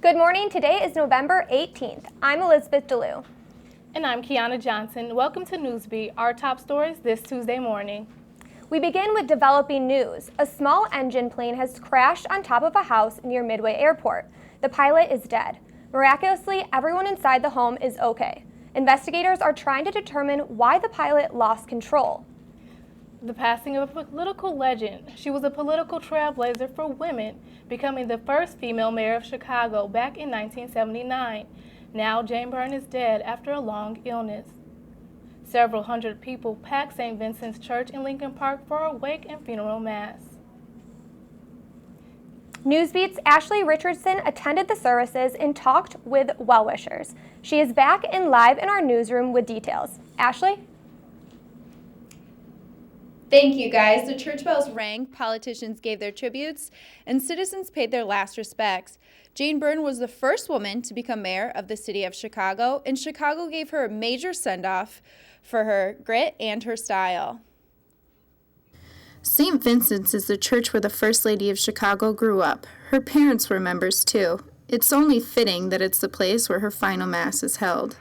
Good morning. Today is November 18th. I'm Elizabeth DeLue. And I'm Kiana Johnson. Welcome to Newsbeat, our top stories this Tuesday morning. We begin with developing news. A small engine plane has crashed on top of a house near Midway Airport. The pilot is dead. Miraculously, everyone inside the home is okay. Investigators are trying to determine why the pilot lost control. The passing of a political legend. She was a political trailblazer for women, becoming the first female mayor of Chicago back in 1979. Now Jane Byrne is dead after a long illness. Several hundred people packed St. Vincent's Church in Lincoln Park for a wake and funeral mass. Newsbeat's Ashley Richardson attended the services and talked with well-wishers. She is back and live in our newsroom with details. Ashley? Thank you, guys. The church bells rang, politicians gave their tributes, and citizens paid their last respects. Jane Byrne was the first woman to become mayor of the city of Chicago, and Chicago gave her a major send-off for her grit and her style. St. Vincent's is the church where the First Lady of Chicago grew up. Her parents were members, too. It's only fitting that it's the place where her final mass is held.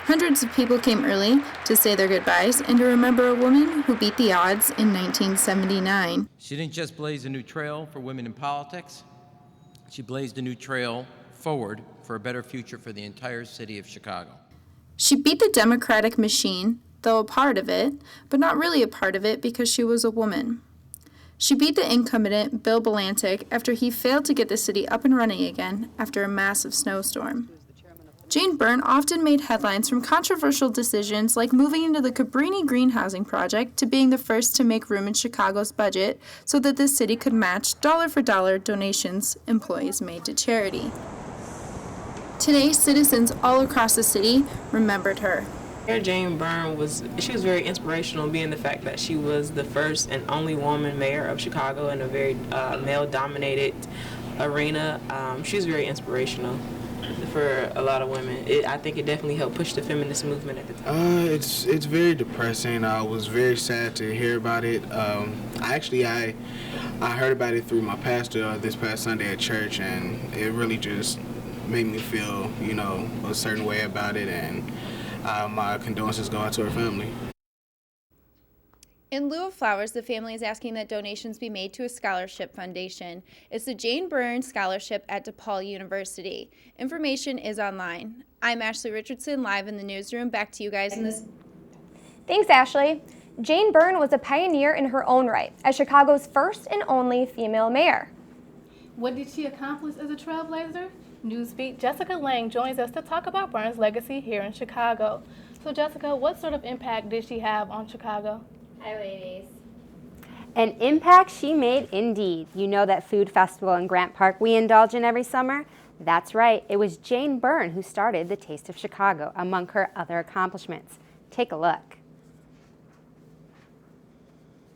Hundreds of people came early to say their goodbyes and to remember a woman who beat the odds in 1979. She didn't just blaze a new trail for women in politics. She blazed a new trail forward for a better future for the entire city of Chicago. She beat the Democratic machine, though a part of it, but not really a part of it because she was a woman. She beat the incumbent, Bill Belantic, after he failed to get the city up and running again after a massive snowstorm. Jane Byrne often made headlines from controversial decisions like moving into the Cabrini Green Housing Project to being the first to make room in Chicago's budget so that the city could match dollar-for-dollar donations employees made to charity. Today, citizens all across the city remembered her. Mayor Jane Byrne was very inspirational, being the fact that she was the first and only woman mayor of Chicago in a very male-dominated arena. She was very inspirational for a lot of women. I think it definitely helped push the feminist movement at the time. It's very depressing. I was very sad to hear about it. I heard about it through my pastor this past Sunday at church, and it really just made me feel, a certain way about it, and my condolences go out to her family. In lieu of flowers, the family is asking that donations be made to a scholarship foundation. It's the Jane Byrne Scholarship at DePaul University. Information is online. I'm Ashley Richardson, live in the newsroom. Back to you guys in this. Thanks, Ashley. Jane Byrne was a pioneer in her own right as Chicago's first and only female mayor. What did she accomplish as a trailblazer? Newsbeat Jessica Lang joins us to talk about Byrne's legacy here in Chicago. So Jessica, what sort of impact did she have on Chicago? Hi, ladies. An impact she made indeed. You know that food festival in Grant Park we indulge in every summer? That's right. It was Jane Byrne who started the Taste of Chicago, among her other accomplishments. Take a look.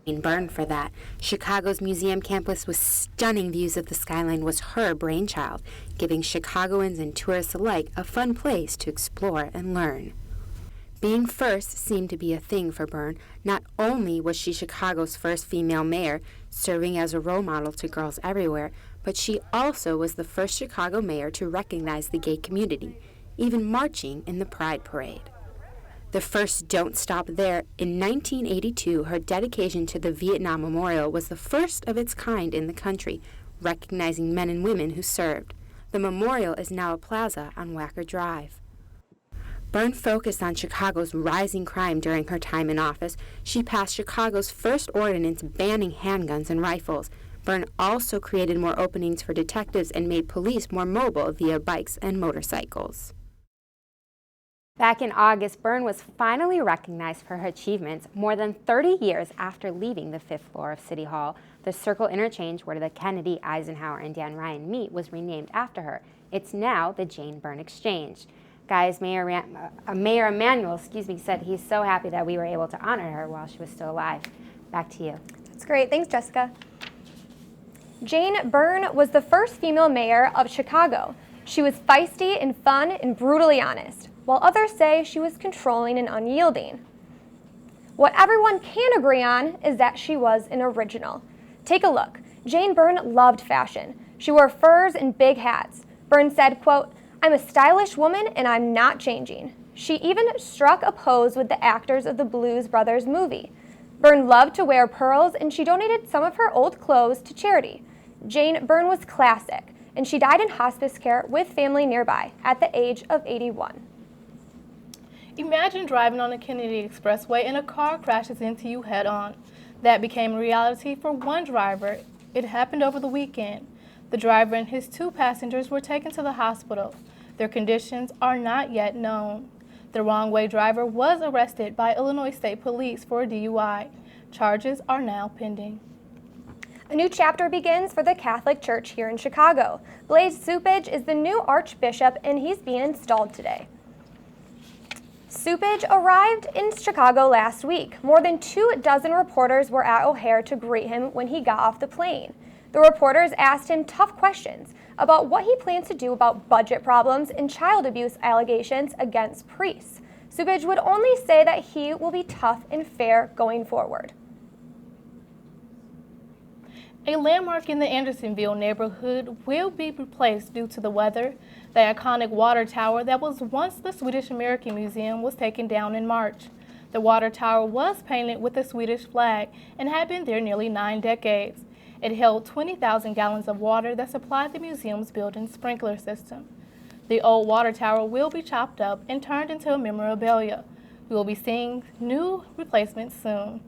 Jane Byrne for that. Chicago's museum campus with stunning views of the skyline was her brainchild, giving Chicagoans and tourists alike a fun place to explore and learn. Being first seemed to be a thing for Byrne. Not only was she Chicago's first female mayor, serving as a role model to girls everywhere, but she also was the first Chicago mayor to recognize the gay community, even marching in the Pride Parade. The first don't stop there. In 1982, her dedication to the Vietnam Memorial was the first of its kind in the country, recognizing men and women who served. The memorial is now a plaza on Wacker Drive. Byrne focused on Chicago's rising crime during her time in office. She passed Chicago's first ordinance banning handguns and rifles. Byrne also created more openings for detectives and made police more mobile via bikes and motorcycles. Back in August, Byrne was finally recognized for her achievements more than 30 years after leaving the 5th floor of City Hall. The Circle Interchange, where the Kennedy, Eisenhower, and Dan Ryan meet, was renamed after her. It's now the Jane Byrne Exchange. Guys, Mayor Emanuel, said he's so happy that we were able to honor her while she was still alive. Back to you. That's great. Thanks, Jessica. Jane Byrne was the first female mayor of Chicago. She was feisty and fun and brutally honest, while others say she was controlling and unyielding. What everyone can agree on is that she was an original. Take a look. Jane Byrne loved fashion. She wore furs and big hats. Byrne said, quote, "I'm a stylish woman and I'm not changing." She even struck a pose with the actors of the Blues Brothers movie. Byrne loved to wear pearls, and she donated some of her old clothes to charity. Jane Byrne was classic, and she died in hospice care with family nearby at the age of 81. Imagine driving on the Kennedy Expressway and a car crashes into you head-on. That became a reality for one driver. It happened over the weekend. The driver and his 2 passengers were taken to the hospital. Their conditions are not yet known. The wrong-way driver was arrested by Illinois State Police for a DUI. Charges are now pending. A new chapter begins for the Catholic Church here in Chicago. Blaise Supage is the new Archbishop, and he's being installed today. Supage arrived in Chicago last week. More than 24 reporters were at O'Hare to greet him when he got off the plane. The reporters asked him tough questions about what he plans to do about budget problems and child abuse allegations against priests. Supage would only say that he will be tough and fair going forward. A landmark in the Andersonville neighborhood will be replaced due to the weather. The iconic water tower that was once the Swedish American Museum was taken down in March. The water tower was painted with the Swedish flag and had been there nearly 9 decades. It held 20,000 gallons of water that supplied the museum's building sprinkler system. The old water tower will be chopped up and turned into a memorabilia. We will be seeing new replacements soon.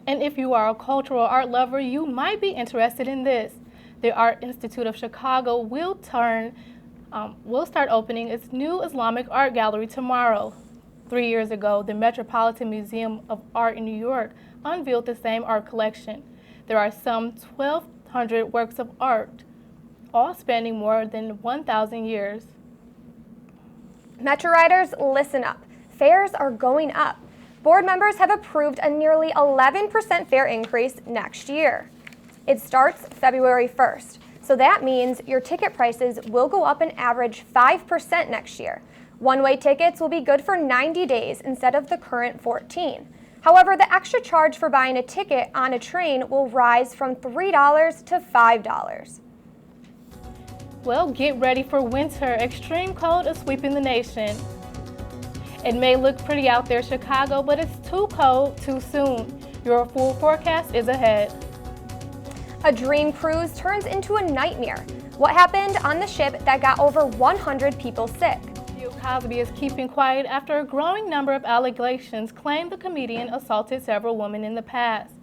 And if you are a cultural art lover, you might be interested in this. The Art Institute of Chicago will start opening its new Islamic art gallery tomorrow. 3 years ago, the Metropolitan Museum of Art in New York unveiled the same art collection. There are some 1,200 works of art, all spanning more than 1,000 years. Metro riders, listen up. Fares are going up. Board members have approved a nearly 11% fare increase next year. It starts February 1st, so that means your ticket prices will go up an average 5% next year. One-way tickets will be good for 90 days instead of the current 14. However, the extra charge for buying a ticket on a train will rise from $3 to $5. Well, get ready for winter. Extreme cold is sweeping the nation. It may look pretty out there, Chicago, but it's too cold too soon. Your full forecast is ahead. A dream cruise turns into a nightmare. What happened on the ship that got over 100 people sick? Bill Cosby is keeping quiet after a growing number of allegations claim the comedian assaulted several women in the past.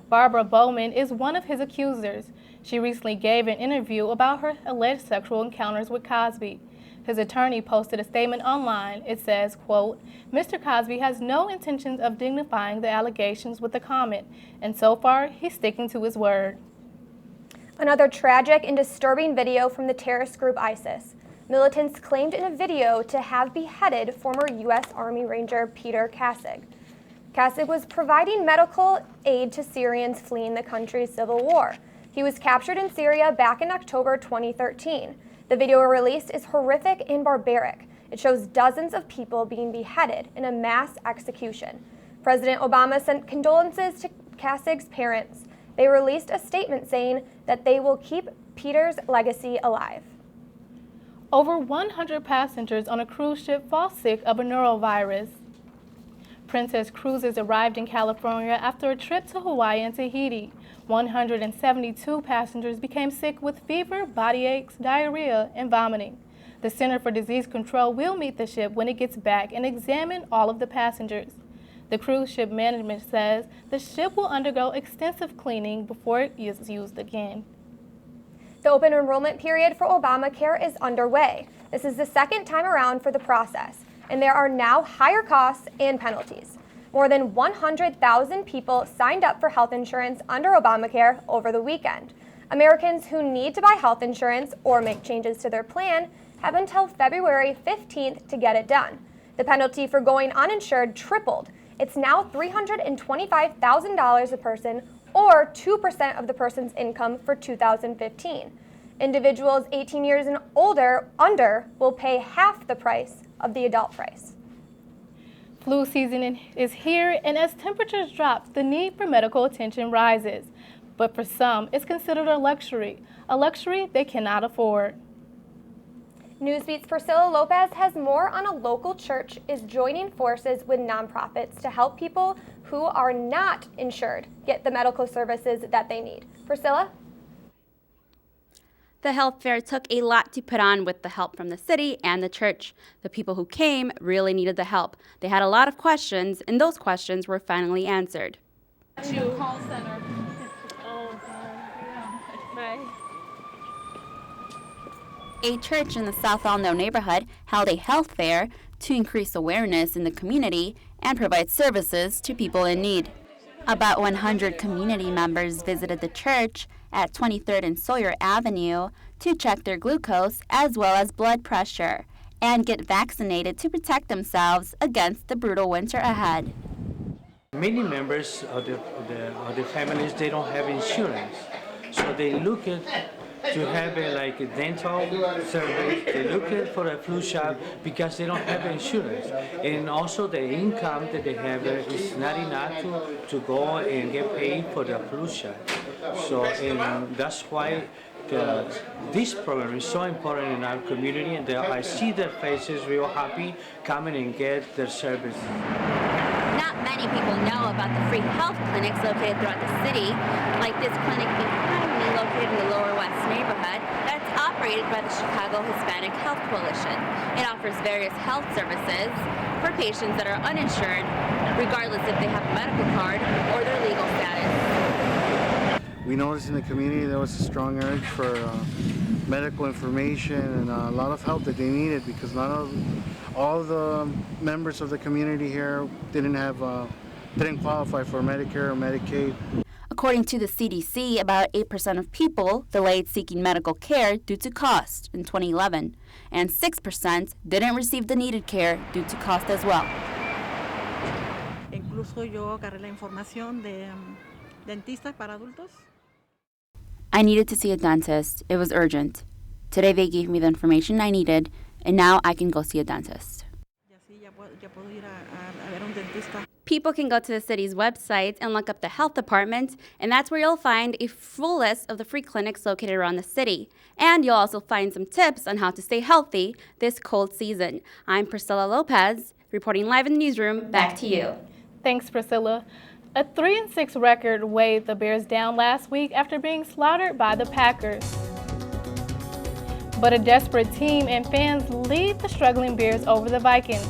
Barbara Bowman is one of his accusers. She recently gave an interview about her alleged sexual encounters with Cosby. His attorney posted a statement online. It says, quote, "Mr. Cosby has no intentions of dignifying the allegations with a comment, and so far, he's sticking to his word." Another tragic and disturbing video from the terrorist group ISIS. Militants claimed in a video to have beheaded former U.S. Army Ranger Peter Kassig. Kassig was providing medical aid to Syrians fleeing the country's civil war. He was captured in Syria back in October 2013. The video released is horrific and barbaric. It shows dozens of people being beheaded in a mass execution. President Obama sent condolences to Kassig's parents. They released a statement saying that they will keep Peter's legacy alive. Over 100 passengers on a cruise ship fall sick of a norovirus. Princess Cruises arrived in California after a trip to Hawaii and Tahiti. 172 passengers became sick with fever, body aches, diarrhea, and vomiting. The Center for Disease Control will meet the ship when it gets back and examine all of the passengers. The cruise ship management says the ship will undergo extensive cleaning before it is used again. The open enrollment period for Obamacare is underway. This is the second time around for the process, and there are now higher costs and penalties. More than 100,000 people signed up for health insurance under Obamacare over the weekend. Americans who need to buy health insurance or make changes to their plan have until February 15th to get it done. The penalty for going uninsured tripled. It's now $325,000 a person, or 2% of the person's income for 2015. Individuals 18 years and under will pay half the price of the adult price. Flu season is here, and as temperatures drop, the need for medical attention rises. But for some, it's considered a luxury they cannot afford. Newsbeat's Priscilla Lopez has more on a local church is joining forces with nonprofits to help people who are not insured get the medical services that they need. Priscilla? The health fair took a lot to put on with the help from the city and the church. The people who came really needed the help. They had a lot of questions, and those questions were finally answered. Call center. Oh, God. Bye. A church in the South Elmdale neighborhood held a health fair to increase awareness in the community and provide services to people in need. About 100 community members visited the church at 23rd and Sawyer Avenue to check their glucose as well as blood pressure and get vaccinated to protect themselves against the brutal winter ahead. Many members of the families, they don't have insurance, so they look at to have a dental service. They look at for a flu shot because they don't have insurance, and also the income that they have is not enough to go and get paid for the flu shot. So, and that's why this program is so important in our community, and I see their faces real happy coming and get their service. Not many people know about the free health clinics located throughout the city, like this clinic behind me located in the Lower West neighborhood that's operated by the Chicago Hispanic Health Coalition. It offers various health services for patients that are uninsured, regardless if they have a medical card or their legal status. We noticed in the community there was a strong urge for medical information and a lot of help that they needed because all the members of the community here didn't qualify for Medicare or Medicaid. According to the CDC, about 8% of people delayed seeking medical care due to cost in 2011, and 6% didn't receive the needed care due to cost as well. Incluso yo agarré la información de dentistas para adultos. I needed to see a dentist. It was urgent. Today they gave me the information I needed, and now I can go see a dentist. People can go to the city's website and look up the health department, and that's where you'll find a full list of the free clinics located around the city. And you'll also find some tips on how to stay healthy this cold season. I'm Priscilla Lopez, reporting live in the newsroom. Back to you. Thanks, Priscilla. A 3-6 record weighed the Bears down last week after being slaughtered by the Packers. But a desperate team and fans lead the struggling Bears over the Vikings.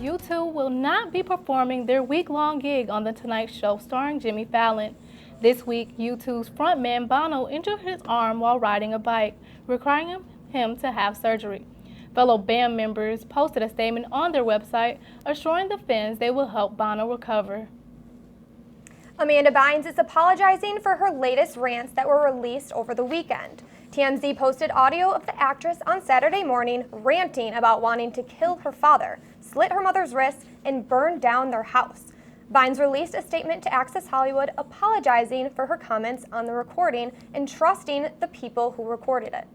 U2 will not be performing their week-long gig on The Tonight Show starring Jimmy Fallon. This week, U2's frontman Bono injured his arm while riding a bike, requiring him to have surgery. Fellow band members posted a statement on their website assuring the fans they will help Bono recover. Amanda Bynes is apologizing for her latest rants that were released over the weekend. TMZ posted audio of the actress on Saturday morning ranting about wanting to kill her father, slit her mother's wrists, and burn down their house. Bynes released a statement to Access Hollywood apologizing for her comments on the recording and trusting the people who recorded it.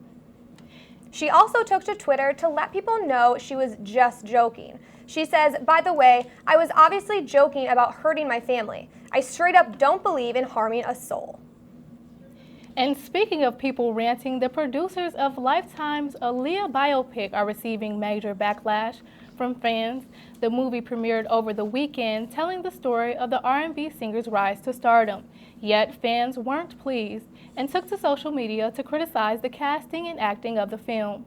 She also took to Twitter to let people know she was just joking. She says, "By the way, I was obviously joking about hurting my family. I straight up don't believe in harming a soul." And speaking of people ranting, the producers of Lifetime's Aaliyah biopic are receiving major backlash from fans. The movie premiered over the weekend, telling the story of the R&B singer's rise to stardom. Yet fans weren't pleased and took to social media to criticize the casting and acting of the film.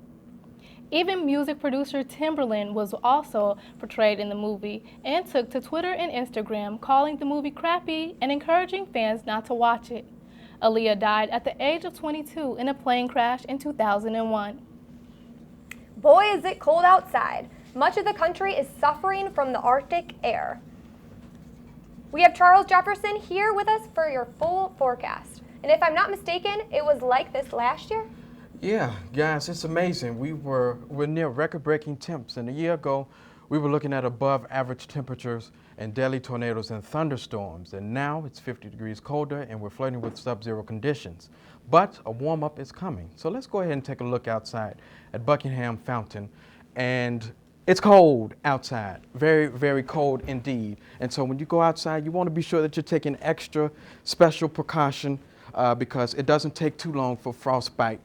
Even music producer Timbaland was also portrayed in the movie and took to Twitter and Instagram, calling the movie crappy and encouraging fans not to watch it. Aaliyah died at the age of 22 in a plane crash in 2001. Boy, is it cold outside. Much of the country is suffering from the Arctic air. We have Charles Jefferson here with us for your full forecast. And if I'm not mistaken, it was like this last year? Yeah, guys, it's amazing. We're near record-breaking temps, and a year ago, we were looking at above average temperatures and deadly tornadoes and thunderstorms, and now it's 50 degrees colder and we're flirting with sub-zero conditions. But a warm-up is coming. So let's go ahead and take a look outside at Buckingham Fountain, and It's cold outside, very, very cold indeed. And so when you go outside, you want to be sure that you're taking extra special precaution because it doesn't take too long for frostbite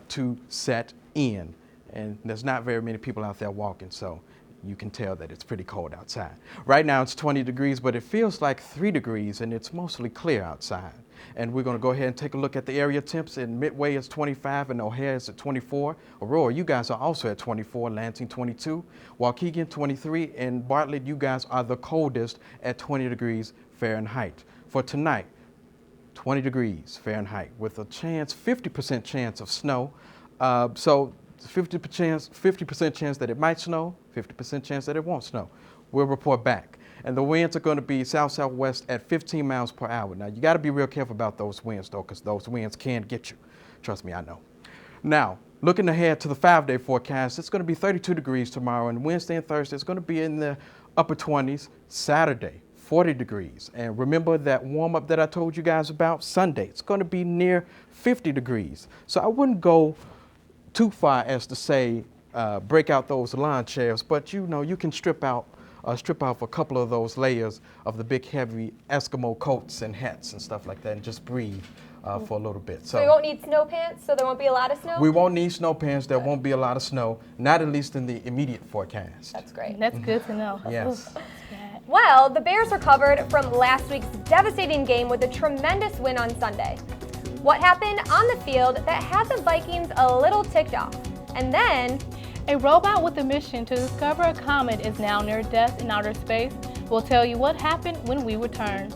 to set in. And there's not very many people out there walking, so you can tell that it's pretty cold outside. Right now it's 20 degrees, but it feels like 3 degrees and it's mostly clear outside. And we're going to go ahead and take a look at the area temps. In Midway it's 25 and O'Hare is at 24. Aurora, you guys are also at 24, Lansing 22, Waukegan 23, and Bartlett, you guys are the coldest at 20 degrees Fahrenheit. For tonight, 20 degrees Fahrenheit with a chance, 50% chance of snow. So 50% chance that it might snow, 50% chance that it won't snow. We'll report back. And the winds are going to be south-southwest at 15 miles per hour. Now, you got to be real careful about those winds, though, because those winds can get you. Trust me, I know. Now, looking ahead to the 5-day forecast, it's going to be 32 degrees tomorrow, and Wednesday and Thursday it's going to be in the upper 20s. Saturday, 40 degrees. And remember that warm-up that I told you guys about? Sunday, it's going to be near 50 degrees. So I wouldn't go too far as to say break out those lawn chairs, but you know, you can strip off a couple of those layers of the big heavy Eskimo coats and hats and stuff like that and just breathe for a little bit. So you won't need snow pants, so there won't be a lot of snow? We won't need snow pants. There won't be a lot of snow, not at least in the immediate forecast. That's great. That's good to know. Yes. Well, the Bears recovered from last week's devastating game with a tremendous win on Sunday. What happened on the field that had the Vikings a little ticked off? And then, a robot with a mission to discover a comet is now near death in outer space. We'll tell you what happened when we return.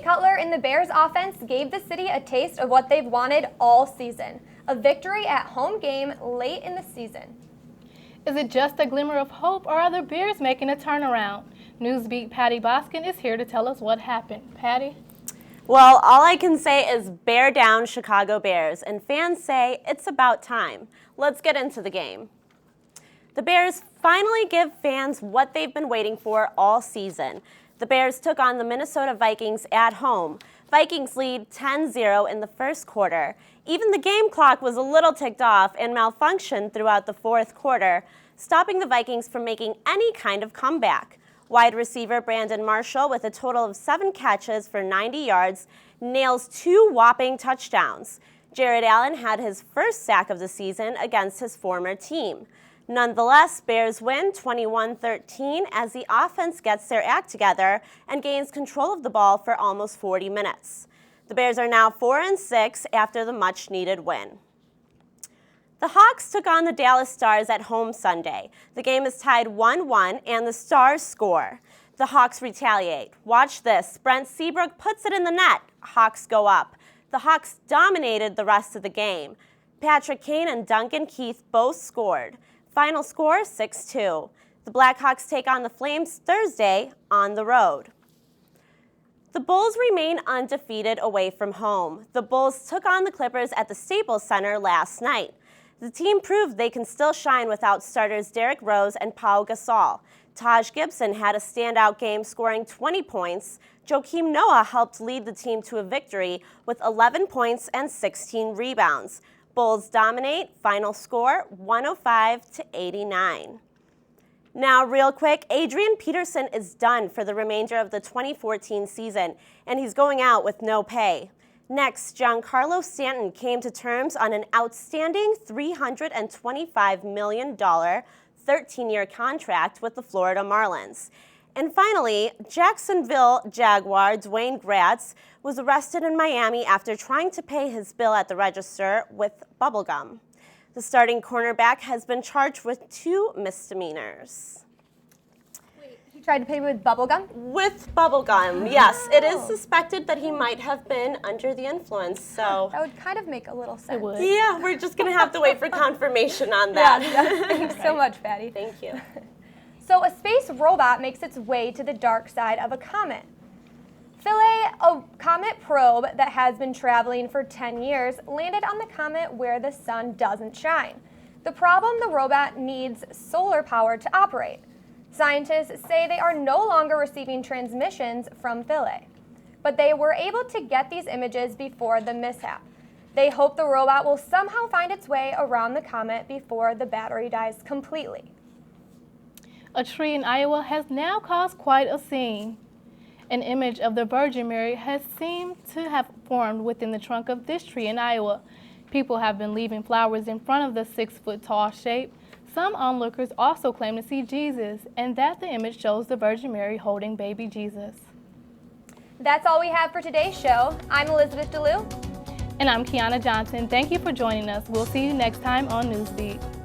Cutler and the Bears offense gave the city a taste of what they've wanted all season, a victory at home game late in the season. Is it just a glimmer of hope, or are the Bears making a turnaround? Newsbeat Patty Boskin is here to tell us what happened. Patty? Well, all I can say is bear down, Chicago Bears, and fans say it's about time. Let's get into the game. The Bears finally give fans what they've been waiting for all season. The Bears took on the Minnesota Vikings at home. Vikings lead 10-0 in the first quarter. Even the game clock was a little ticked off and malfunctioned throughout the fourth quarter, stopping the Vikings from making any kind of comeback. Wide receiver Brandon Marshall, with a total of 7 catches for 90 yards, nails 2 whopping touchdowns. Jared Allen had his first sack of the season against his former team. Nonetheless, Bears win 21-13 as the offense gets their act together and gains control of the ball for almost 40 minutes. The Bears are now 4-6 after the much-needed win. The Hawks took on the Dallas Stars at home Sunday. The game is tied 1-1 and the Stars score. The Hawks retaliate. Watch this. Brent Seabrook puts it in the net. Hawks go up. The Hawks dominated the rest of the game. Patrick Kane and Duncan Keith both scored. Final score 6-2. The Blackhawks take on the Flames Thursday on the road. The Bulls remain undefeated away from home. The Bulls took on the Clippers at the Staples Center last night. The team proved they can still shine without starters Derrick Rose and Pau Gasol. Taj Gibson had a standout game, scoring 20 points. Joakim Noah helped lead the team to a victory with 11 points and 16 rebounds. Bulls dominate. Final score 105-89. Now, real quick, Adrian Peterson is done for the remainder of the 2014 season, and he's going out with no pay. Next, Giancarlo Stanton came to terms on an outstanding $325 million 13-year contract with the Florida Marlins. And finally, Jacksonville Jaguar Dwayne Gratz was arrested in Miami after trying to pay his bill at the register with bubblegum. The starting cornerback has been charged with 2 misdemeanors. He tried to pay with bubblegum? With bubblegum, yes. It is suspected that he might have been under the influence, so... That would kind of make a little sense. It would. Yeah, we're just going to have to wait for confirmation on that. Yeah, thanks so much, Patty. Thank you. So a space robot makes its way to the dark side of a comet. Philae, a comet probe that has been traveling for 10 years, landed on the comet where the sun doesn't shine. The problem: the robot needs solar power to operate. Scientists say they are no longer receiving transmissions from Philae, but they were able to get these images before the mishap. They hope the robot will somehow find its way around the comet before the battery dies completely. A tree in Iowa has now caused quite a scene. An image of the Virgin Mary has seemed to have formed within the trunk of this tree in Iowa. People have been leaving flowers in front of the 6-foot-tall shape. Some onlookers also claim to see Jesus, and that the image shows the Virgin Mary holding baby Jesus. That's all we have for today's show. I'm Elizabeth DeLue. And I'm Kiana Johnson. Thank you for joining us. We'll see you next time on Newsbeat.